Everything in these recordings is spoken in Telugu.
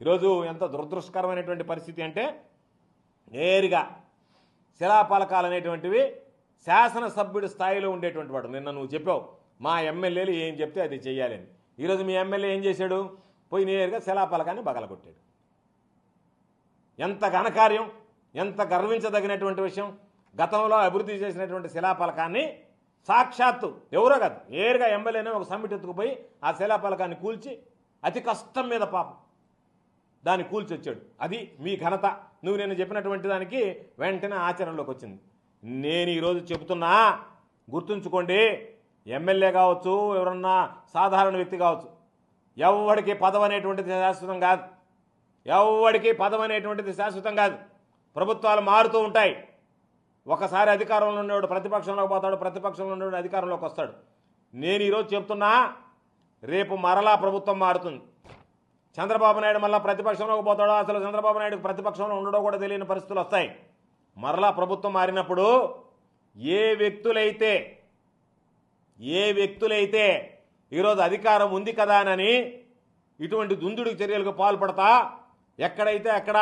ఈరోజు ఎంత దురదృష్టకరమైనటువంటి పరిస్థితి అంటే నేరుగా శిలాఫలకాలు అనేటువంటివి శాసనసభ్యుడి స్థాయిలో ఉండేటువంటి వాడు. నిన్న నువ్వు చెప్పావు మా ఎమ్మెల్యేలు ఏం చెప్తే అది చెయ్యాలని. ఈరోజు మీ ఎమ్మెల్యే ఏం చేశాడు? పోయి నేరుగా శిలాఫలకాన్ని బగలగొట్టాడు. ఎంత ఘనకార్యం, ఎంత గర్వించదగినటువంటి విషయం. గతంలో అభివృద్ధి చేసినటువంటి శిలాఫలకాన్ని సాక్షాత్తు ఎవరో కాదు, నేరుగా ఎమ్మెల్యేనే ఒక సమ్మిట్ ఎత్తుకుపోయి ఆ శిలాఫలకాన్ని కూల్చి అతి కష్టం మీద పాపం దాన్ని కూల్చి వచ్చాడు. అది మీ ఘనత. నువ్వు నేను చెప్పినటువంటి దానికి వెంటనే ఆచరణలోకి వచ్చింది. నేను ఈరోజు చెబుతున్నా, గుర్తుంచుకోండి, ఎమ్మెల్యే కావచ్చు, ఎవరన్నా సాధారణ వ్యక్తి కావచ్చు, ఎవరికి పదవి అనేటువంటిది శాశ్వతం కాదు. ఎవరికి పదవి అనేటువంటిది శాశ్వతం కాదు. ప్రభుత్వాలు మారుతూ ఉంటాయి. ఒకసారి అధికారంలో ఉండేవాడు ప్రతిపక్షంలోకి పోతాడు, ప్రతిపక్షంలో ఉండేవాడు అధికారంలోకి వస్తాడు. నేను ఈరోజు చెప్తున్నా, రేపు మరలా ప్రభుత్వం మారుతుంది. చంద్రబాబు నాయుడు మళ్ళీ ప్రతిపక్షంలోకి పోతాడో, అసలు చంద్రబాబు నాయుడు ప్రతిపక్షంలో ఉండడో కూడా తెలియని పరిస్థితులు వస్తాయి. మరలా ప్రభుత్వం మారినప్పుడు ఏ వ్యక్తులైతే ఈరోజు అధికారం ఉంది కదా అని ఇటువంటి దుందుడికి చర్యలకు పాల్పడతా ఎక్కడైతే అక్కడ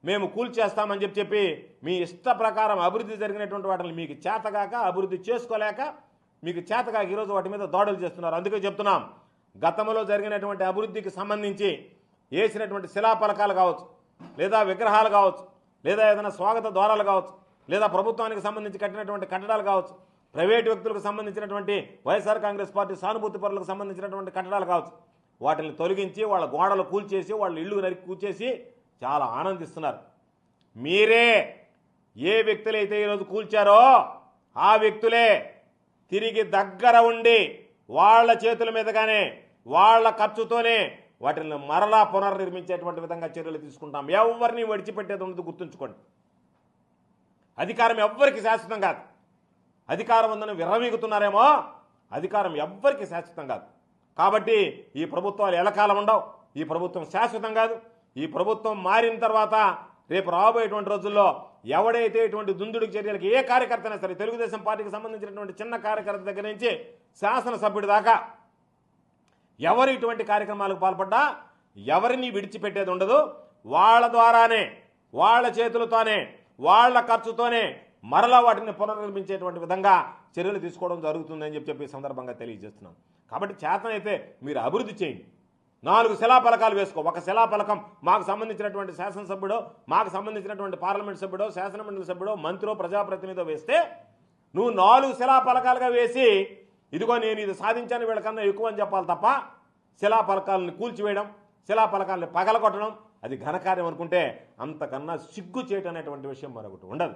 మేము కూల్చేస్తామని చెప్పి మీ ఇష్ట ప్రకారం అభివృద్ధి జరిగినటువంటి వాటిని మీకు చేతగాక, అభివృద్ధి చేసుకోలేక, మీకు చేతగాక ఈరోజు వాటి మీద దాడులు చేస్తున్నారు. అందుకే చెప్తున్నాం, గతంలో జరిగినటువంటి అభివృద్ధికి సంబంధించి వేసినటువంటి శిలాఫలకాలు కావచ్చు, లేదా విగ్రహాలు కావచ్చు, లేదా ఏదైనా స్వాగత ద్వారాలు కావచ్చు, లేదా ప్రభుత్వానికి సంబంధించి కట్టినటువంటి కట్టడాలు కావచ్చు, ప్రైవేటు వ్యక్తులకు సంబంధించినటువంటి వైఎస్ఆర్ కాంగ్రెస్ పార్టీ సానుభూతి పరులకు సంబంధించినటువంటి కట్టడాలు కావచ్చు, వాటిని తొలగించి వాళ్ళ గోడలు కూల్చేసి వాళ్ళ ఇళ్ళు నరికి కూల్చేసి చాలా ఆనందిస్తున్నారు. మీరే ఏ వ్యక్తులైతే ఈరోజు కూల్చారో ఆ వ్యక్తులే తిరిగి దగ్గర ఉండి వాళ్ళ చేతుల మీదగానే వాళ్ళ ఖర్చుతోనే వాటిని మరలా పునర్నిర్మించేటువంటి విధంగా చర్యలు తీసుకుంటాం. ఎవరిని విడిచిపెట్టేది ఉండదు, గుర్తుంచుకోండి. అధికారం ఎవ్వరికి శాశ్వతం కాదు. అధికారం ఉందని విర్రవీగుతున్నారేమో, అధికారం ఎవ్వరికి శాశ్వతం కాదు. కాబట్టి ఈ ప్రభుత్వాలు ఎలకాలం ఉండవు. ఈ ప్రభుత్వం శాశ్వతం కాదు. ఈ ప్రభుత్వం మారిన తర్వాత రేపు రాబోయేటువంటి రోజుల్లో ఎవడైతే ఇటువంటి దుందుడికి చర్యలకు ఏ కార్యకర్త అయినా సరే, తెలుగుదేశం పార్టీకి సంబంధించినటువంటి చిన్న కార్యకర్త దగ్గర నుంచి శాసనసభ్యుడి దాకా ఎవరు ఇటువంటి కార్యక్రమాలకు పాల్పడ్డా ఎవరిని విడిచిపెట్టేది ఉండదు. వాళ్ళ ద్వారానే, వాళ్ళ చేతులతోనే, వాళ్ళ ఖర్చుతోనే మరలా వాటిని పునర్నిర్మించేటువంటి విధంగా చర్యలు తీసుకోవడం జరుగుతుందని చెప్పి సందర్భంగా తెలియజేస్తున్నాం. కాబట్టి చేతనైతే మీరు అభివృద్ధి చేయండి. 4 శిలాఫలకాలు వేసుకో. ఒక శిలాఫలకం మాకు సంబంధించినటువంటి శాసనసభ్యుడో, మాకు సంబంధించినటువంటి పార్లమెంట్ సభ్యుడో, శాసనమండలి సభ్యుడో, మంత్రో, ప్రజాప్రతినిధో వేస్తే నువ్వు 4 శిలాఫలకాలుగా వేసి ఇదిగో నేను ఇది సాధించాను వీళ్ళకన్నా ఎక్కువ అని చెప్పాలి తప్ప శిలాఫలకాలను కూల్చివేయడం, శిలాఫలకాలను పగలగొట్టడం అది ఘనకార్యం అనుకుంటే అంతకన్నా సిగ్గు చేయటం అనేటువంటి విషయం మరొకటి ఉండదు.